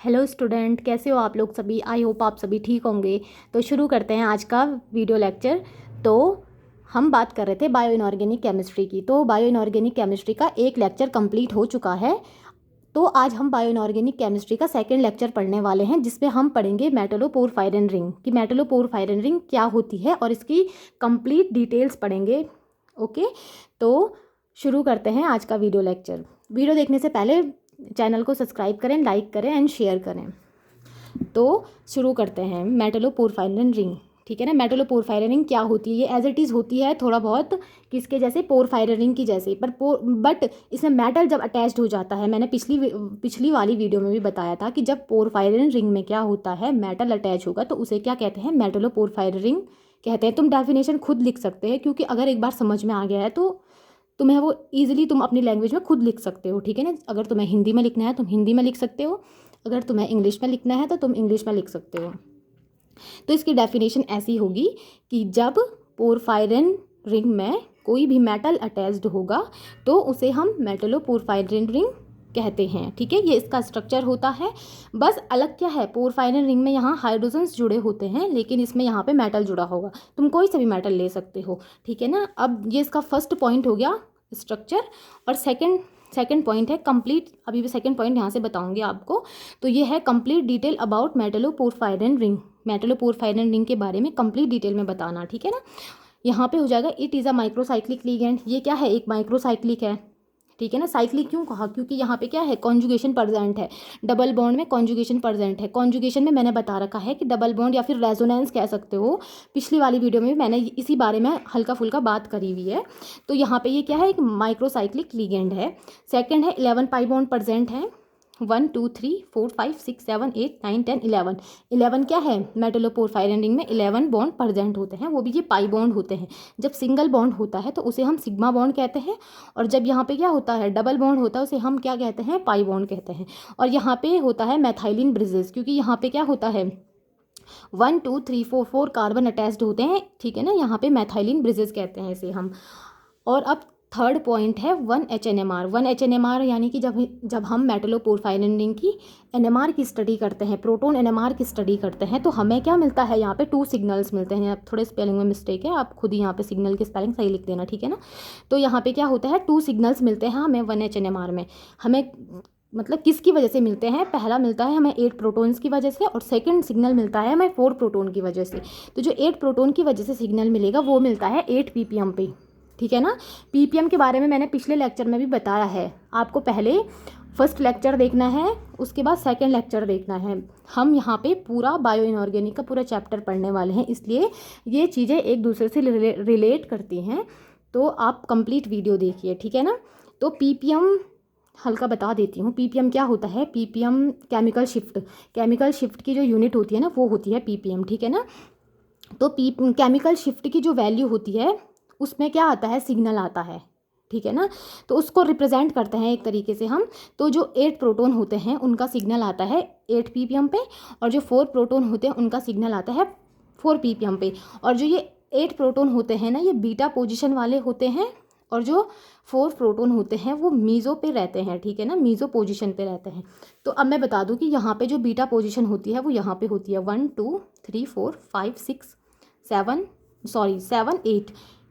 Hello student, कैसे हो आप लोग सभी। आई होप आप सभी ठीक होंगे। तो शुरू करते हैं आज का वीडियो लेक्चर। तो हम बात कर रहे थे बायो इनऑर्गेनिक केमिस्ट्री की। तो बायो इनऑर्गेनिक केमिस्ट्री का एक लेक्चर कंप्लीट हो चुका है। तो आज हम बायो इनऑर्गेनिक केमिस्ट्री का सेकंड लेक्चर पढ़ने वाले हैं, जिसमें हम पढ़ेंगे मेटलोपोरफायरिन रिंग कि मेटलोपोरफायरिन रिंग क्या होती है और इसकी कंप्लीट डिटेल्स पढ़ेंगे। ओके, तो शुरू करते हैं आज का वीडियो लेक्चर। वीडियो देखने से पहले चैनल को सब्सक्राइब करें, लाइक करें एंड शेयर करें। तो शुरू करते हैं मेटलोपोरफायरिन रिंग। ठीक है ना। मेटलोपोरफायरिन रिंग क्या होती है? ये एज इट इज़ होती है थोड़ा बहुत किसके जैसे, पोरफायरिन रिंग की जैसे, बट इसमें मेटल जब अटैच्ड हो जाता है, मैंने पिछली वाली वीडियो में भी बताया था कि जब पोरफायरिन रिंग में क्या होता है, मेटल अटैच होगा तो उसे क्या कहते हैं, मेटलोपोरफायरिन रिंग कहते हैं। तुम डेफिनेशन खुद लिख सकते हैं, क्योंकि अगर एक बार समझ में आ गया है तो तुम्हें वो ईजिली तुम अपनी लैंग्वेज में खुद लिख सकते हो। ठीक है ना। अगर तुम्हें हिंदी में लिखना है तुम हिंदी में लिख सकते हो, अगर तुम्हें इंग्लिश में लिखना है तो तुम इंग्लिश में लिख सकते हो। तो इसकी डेफिनेशन ऐसी होगी कि जब पोरफायरिन रिंग में कोई भी मेटल अटैच्ड होगा तो उसे हम मेटलोपोरफायरिन रिंग कहते हैं। ठीक है, ये इसका स्ट्रक्चर होता है। बस अलग क्या है, पोरफायरिन रिंग में यहाँ हाइड्रोजन्स जुड़े होते हैं, लेकिन इसमें यहाँ पे मेटल जुड़ा होगा। तुम कोई सा भी मेटल ले सकते हो। ठीक है ना। अब ये इसका फर्स्ट पॉइंट हो गया स्ट्रक्चर। और सेकंड पॉइंट है कंप्लीट। अभी भी सेकंड पॉइंट यहाँ से बताऊंगी आपको। तो ये है complete detail about metalloporphyrin ring. Metalloporphyrin ring के बारे में कंप्लीट डिटेल में बताना। ठीक है ना। यहाँ पे हो जाएगा it is a microcyclic ligand. ये क्या है, एक माइक्रोसाइक्लिक है। ठीक है ना। साइक्लिक क्यों कहा, क्योंकि यहाँ पे क्या है, कॉन्जुगेशन प्रेजेंट है। डबल बॉन्ड में कॉन्जुगेशन प्रेजेंट है। कॉन्जुगेशन में मैंने बता रखा है कि डबल बॉन्ड या फिर रेजोनेंस कह सकते हो। पिछली वाली वीडियो में मैंने इसी बारे में हल्का फुल्का बात करी हुई है। तो यहाँ पे ये क्या है, एक माइक्रोसाइक्लिक लिगेंड है। सेकंड है 11 पाई बॉन्ड प्रेजेंट है। 1 2 3 4 5 6 7 8 9 10 11। 11 क्या है, मेटलोपोरफायरिन रिंग में 11 बॉन्ड प्रेजेंट होते हैं, वो भी ये पाई बॉन्ड होते हैं। जब सिंगल बॉन्ड होता है तो उसे हम सिग्मा बॉन्ड कहते हैं, और जब यहाँ पे क्या होता है, डबल बॉन्ड होता है, उसे हम क्या कहते हैं, पाई बॉन्ड कहते हैं। और यहाँ पे होता है मैथाइलिन ब्रिजेस, क्योंकि यहाँ पे क्या होता है, 1 2 3 4 4 कार्बन अटैच्ड होते हैं। ठीक है ना। यहाँ पे मैथाइलिन ब्रिजेस कहते हैं इसे हम। और अब थर्ड पॉइंट है 1 HNMR। 1 HNMR यानी कि जब हम मेटलोपोरफायरिन रिंग की NMR की स्टडी करते हैं, प्रोटोन NMR की स्टडी करते हैं, तो हमें क्या मिलता है, यहाँ पे 2 सिग्नल्स मिलते हैं। अब थोड़े स्पेलिंग में मिस्टेक है, आप खुद ही यहाँ पे सिग्नल की स्पेलिंग सही लिख देना। ठीक है ना। तो यहाँ पे क्या होता है, 2 सिग्नल्स मिलते हैं हमें 1 HNMR में। हमें मतलब किसकी वजह से मिलते हैं, पहला मिलता है हमें 8 प्रोटॉन्स की वजह से, और सेकंड सिग्नल मिलता है हमें 4 प्रोटॉन की वजह से। तो जो 8 प्रोटॉन की वजह से सिग्नल मिलेगा वो मिलता है 8 ppm पे। ठीक है ना। ppm के बारे में मैंने पिछले लेक्चर में भी बताया है। आपको पहले फर्स्ट लेक्चर देखना है, उसके बाद सेकंड लेक्चर देखना है। हम यहाँ पे पूरा बायो इनऑर्गेनिक का पूरा चैप्टर पढ़ने वाले हैं, इसलिए ये चीज़ें एक दूसरे से रिलेट करती हैं। तो आप कंप्लीट वीडियो देखिए। ठीक है ना। तो ppm हल्का बता देती हूँ। ppm क्या होता है, ppm केमिकल शिफ्ट की जो यूनिट होती है ना, वो होती है ppm। ठीक है ना। तो केमिकल शिफ्ट की जो वैल्यू होती है उसमें क्या आता है, सिग्नल आता है। ठीक है ना। तो उसको रिप्रेजेंट करते हैं एक तरीके से हम। तो जो 8 प्रोटॉन होते हैं उनका सिग्नल आता है 8 ppm पे, और जो 4 प्रोटॉन होते हैं उनका सिग्नल आता है 4 ppm पे। और जो ये 8 प्रोटॉन होते हैं ना, ये बीटा पोजीशन वाले होते हैं, और जो 4 प्रोटॉन होते हैं वो मीज़ो पे रहते हैं। ठीक है ना, मीज़ो पोजीशन पे रहते हैं। तो अब मैं बता दूं कि यहाँ पे जो बीटा पोजीशन होती है वो यहाँ पे होती है 1 2 3 4 5 6 7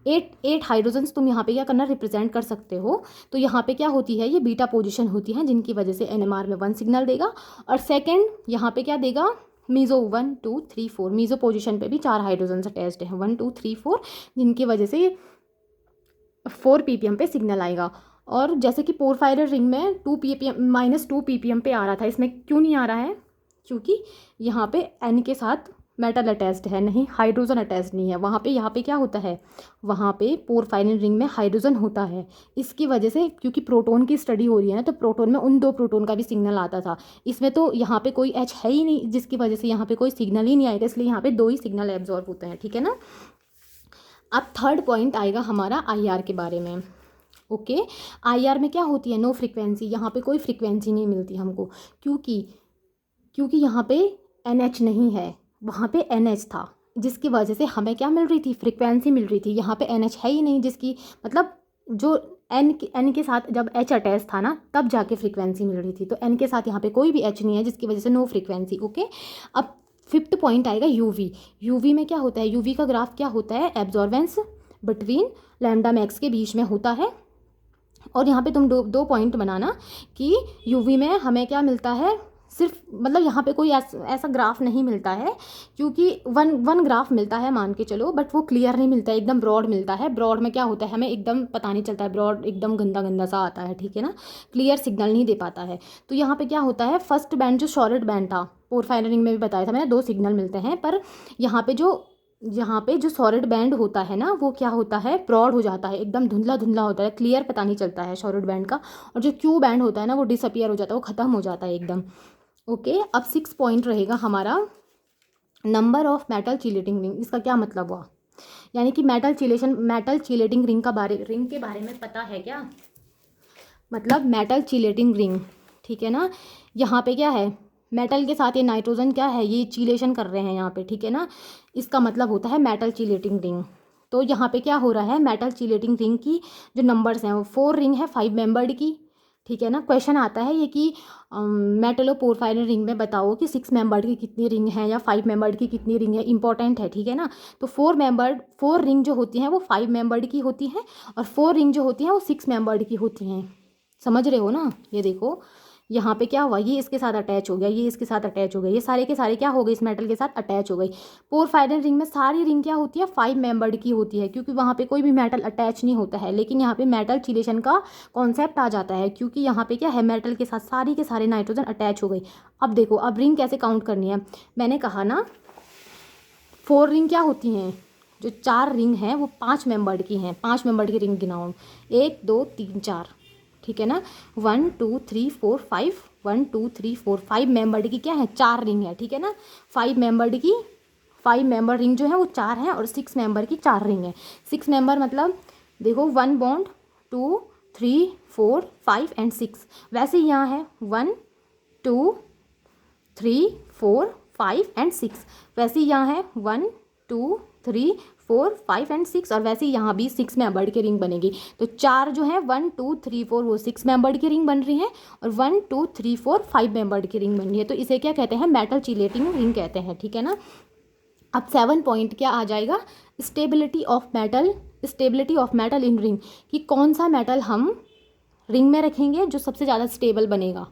8 हाइड्रोजन्स तुम यहाँ पे क्या करना, रिप्रेजेंट कर सकते हो। तो यहाँ पे क्या होती है, ये बीटा पोजीशन होती है, जिनकी वजह से NMR में 1 सिग्नल देगा। और सेकंड यहाँ पे क्या देगा, मीज़ो 1 2 3 4। मीज़ो पोजीशन पे भी 4 हाइड्रोजन्स अटैच्ड हैं, 1 2 3 4, जिनकी वजह से 4 ppm पे सिग्नल आएगा। और जैसे कि पोरफायरिन रिंग में 2 ppm -2 ppm पे आ रहा था, इसमें क्यों नहीं आ रहा है, क्योंकि यहाँ पे N के साथ मेटल अटैच्ड है, नहीं हाइड्रोजन अटैच्ड नहीं है वहाँ पे। यहाँ पे क्या होता है, वहाँ पे पोरफायरिन रिंग में हाइड्रोजन होता है। इसकी वजह से, क्योंकि प्रोटॉन की स्टडी हो रही है ना, तो प्रोटॉन में उन 2 प्रोटॉन का भी सिग्नल आता था। इसमें तो यहाँ पे कोई H है ही नहीं, जिसकी वजह से यहाँ पे कोई सिग्नल ही नहीं आएगा, इसलिए यहाँ पे 2 ही सिग्नल एब्जॉर्ब होते हैं। ठीक है ना। अब थर्ड पॉइंट आएगा हमारा IR के बारे में। ओके, IR में क्या होती है, नो फ्रीक्वेंसी। यहाँ पे कोई फ्रीक्वेंसी नहीं मिलती हमको, क्योंकि यहाँ पे NH नहीं है, वहाँ पे NH था, जिसकी वजह से हमें क्या मिल रही थी, फ्रीक्वेंसी मिल रही थी। यहाँ पे NH है ही नहीं, जिसकी मतलब जो एन के साथ जब एच अटैच था ना तब जाके फ्रीक्वेंसी मिल रही थी, तो एन के साथ यहाँ पे कोई भी एच नहीं है जिसकी वजह से नो फ्रीक्वेंसी। ओके, अब 5th पॉइंट आएगा यूवी। यूवी में क्या होता है, यूवी का ग्राफ क्या होता है, एब्जॉर्बेंस बिटवीन लैम्डा मैक्स के बीच में होता है। और यहाँ पे तुम दो पॉइंट बनाना कि यूवी में हमें क्या मिलता है, सिर्फ मतलब यहाँ पे कोई ऐसा ग्राफ नहीं मिलता है, क्योंकि वन ग्राफ मिलता है मान के चलो, बट वो क्लियर नहीं मिलता है, एकदम ब्रॉड मिलता है। ब्रॉड में क्या होता है हमें एकदम पता नहीं चलता है, ब्रॉड एकदम गंदा गंदा सा आता है, ठीक है ना, क्लियर सिग्नल नहीं दे पाता है। तो यहाँ पे क्या होता है, फर्स्ट बैंड जो सॉलिड बैंड था, पोरफायरिन रिंग में भी बताया था मैंने, 2 सिग्नल मिलते हैं, पर यहाँ पे जो सॉलिड बैंड होता है ना वो क्या होता है, ब्रॉड हो जाता है, एकदम धुंधला धुंधला होता है, क्लियर पता नहीं चलता है सॉलिड बैंड का। और जो क्यू बैंड होता है ना वो डिसअपियर हो जाता है, वो ख़त्म हो जाता है एकदम। ओके, अब 6 पॉइंट रहेगा हमारा, number of metal chelating ring. इसका क्या मतलब हुआ, यानी कि मेटल चिलेटिंग रिंग के बारे में पता है क्या, मतलब मेटल चिलेटिंग रिंग, ठीक है ना। यहाँ पे क्या है, मेटल के साथ ये नाइट्रोजन क्या है, ये चिलेशन कर रहे हैं यहाँ पे, ठीक है ना, इसका मतलब होता है मेटल चिलेटिंग रिंग। तो यहाँ पे क्या हो रहा है, मेटल चिलेटिंग रिंग की जो नंबर्स हैं वो 4 रिंग है 5 मेंबर्ड की, ठीक है ना। क्वेश्चन आता है ये कि मेटलोपोरफायरिन रिंग में बताओ कि 6 मेंबर्ड की कितनी रिंग है या 5 मेंबर्ड की कितनी रिंग है, इंपॉर्टेंट है, ठीक है ना। तो 4 रिंग जो होती हैं वो 5 मेंबर्ड की होती हैं, और 4 रिंग जो होती हैं वो 6 मेंबर्ड की होती हैं, समझ रहे हो ना। ये देखो यहाँ पे क्या हुआ, ये इसके साथ अटैच हो गया, ये इसके साथ अटैच हो गया, ये सारे के सारे क्या हो गए, इस मेटल के साथ अटैच हो गई। पोरफायरिन रिंग में सारी रिंग क्या होती है, 5 मेंबर्ड की होती है, क्योंकि वहाँ पे कोई भी मेटल अटैच नहीं होता है। लेकिन यहाँ पे मेटल चिलेशन का कॉन्सेप्ट आ जाता है, क्योंकि यहाँ पे क्या है, मेटल के साथ सारी के सारे नाइट्रोजन अटैच हो गई। अब देखो, अब रिंग कैसे काउंट करनी है, मैंने कहा ना 4 रिंग क्या होती हैं, जो 4 रिंग हैं वो 5 मेंबर्ड की हैं। 5 मेंबर्ड की रिंग गिनाओ, 1 2 3 4, ठीक है ना, 1 2 3 4 5, 1 2 3 4 5 मेंबर्ड की क्या है, 4 रिंग है, ठीक है ना। 5 मेंबर रिंग जो है वो 4 हैं, और 6 मेंबर की 4 रिंग है। 6 मेंबर मतलब देखो 1 बॉन्ड 2 3 4 5 एंड 6, वैसे ही यहाँ है 1 2 3 4 5 एंड 6, वैसे ही यहाँ है 1 2 3 4 5 एंड 6, और वैसे ही यहाँ भी 6 मेंबर्ड की रिंग बनेगी। तो 4 जो है 1 2 3 4 वो 6 मेंबर्ड की रिंग बन रही है, और 1 2 3 4 5 मेंबर्ड की रिंग बन रही है। तो इसे क्या कहते हैं, मेटल चिलेटिंग रिंग कहते हैं, ठीक है ना। अब 7 पॉइंट क्या आ जाएगा, stability of metal in ring, कि कौन सा मेटल हम रिंग में रखेंगे जो सबसे ज़्यादा स्टेबल बनेगा,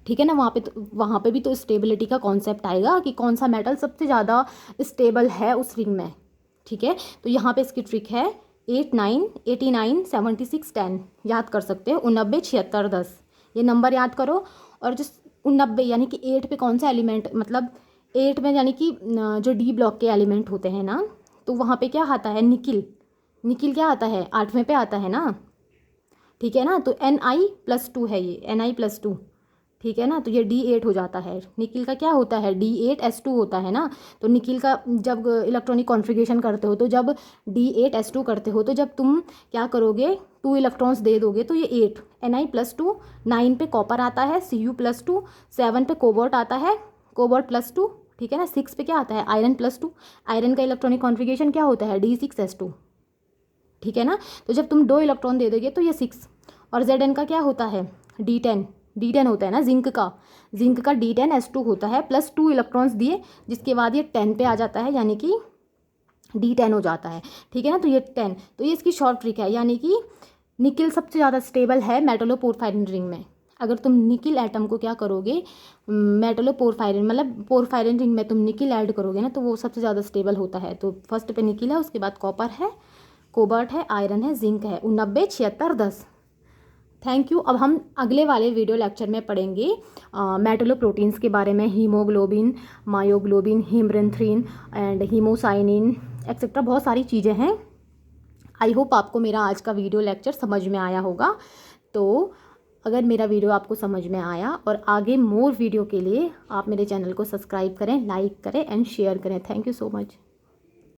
ठीक है ना। वहाँ पे भी तो स्टेबिलिटी का कॉन्सेप्ट आएगा कि कौन सा मेटल सबसे ज़्यादा स्टेबल है उस रिंग में, ठीक है। तो यहाँ पे इसकी ट्रिक है 8 9 89 76 10, याद कर सकते हो, 89 76 10, ये नंबर याद करो। और जो 89 यानी कि 8 पे कौन सा एलिमेंट, मतलब 8 में यानी कि जो डी ब्लॉक के एलिमेंट होते हैं ना, तो वहाँ पे क्या आता है, निकिल क्या आता है, 8वें पे आता है ना, ठीक है ना। तो Ni+2 है, ये Ni+2, ठीक है ना। तो ये D8 हो जाता है, निकिल का क्या होता है, D8S2 होता है ना। तो निकिल का जब इलेक्ट्रॉनिक कॉन्फ़िगरेशन करते हो, तो जब D8S2 करते हो, तो जब तुम क्या करोगे, 2 इलेक्ट्रॉन्स दे दोगे, तो ये 8 Ni+2, 9 पे कॉपर आता है Cu+2, 7 पे कोबाल्ट आता है कोबाल्ट+2, ठीक है ना। 6 पे क्या आता है, आयरन+2, आयरन का इलेक्ट्रॉनिक कॉन्फ़िगरेशन क्या होता है, D6S2, ठीक है ना। तो जब तुम 2 इलेक्ट्रॉन दे दोगे तो ये 6, और Zn का क्या होता है, D10 होता है ना, जिंक का D10S2 होता है, प्लस 2 इलेक्ट्रॉन्स दिए, जिसके बाद ये 10 पे आ जाता है, यानी कि D10 हो जाता है, ठीक है ना। तो ये 10, तो ये इसकी शॉर्ट ट्रिक है, यानी कि निकिल सबसे ज़्यादा स्टेबल है मेटलोपोरफायरिन रिंग में। अगर तुम निकिल एटम को क्या करोगे, मेटलोपोरफायरिन मतलब पोरफायरिन रिंग में तुम निकिल ऐड करोगे ना, तो वो सबसे ज़्यादा स्टेबल होता है। तो फर्स्ट पे निकिल है, उसके बाद कॉपर है, कोबाल्ट है, आयरन है, जिंक है, 89 76 10। Thank you. अब हम अगले वाले वीडियो लेक्चर में पढ़ेंगे मेटलोप्रोटीन्स के बारे में, haemoglobin, myoglobin, haemerythrin and haemocyanin etcetera, बहुत सारी चीज़ें हैं। आई होप आपको मेरा आज का वीडियो लेक्चर समझ में आया होगा। तो अगर मेरा वीडियो आपको समझ में आया और आगे मोर वीडियो के लिए आप मेरे चैनल को सब्सक्राइब करें, लाइक करें एंड शेयर करें। Thank you so much.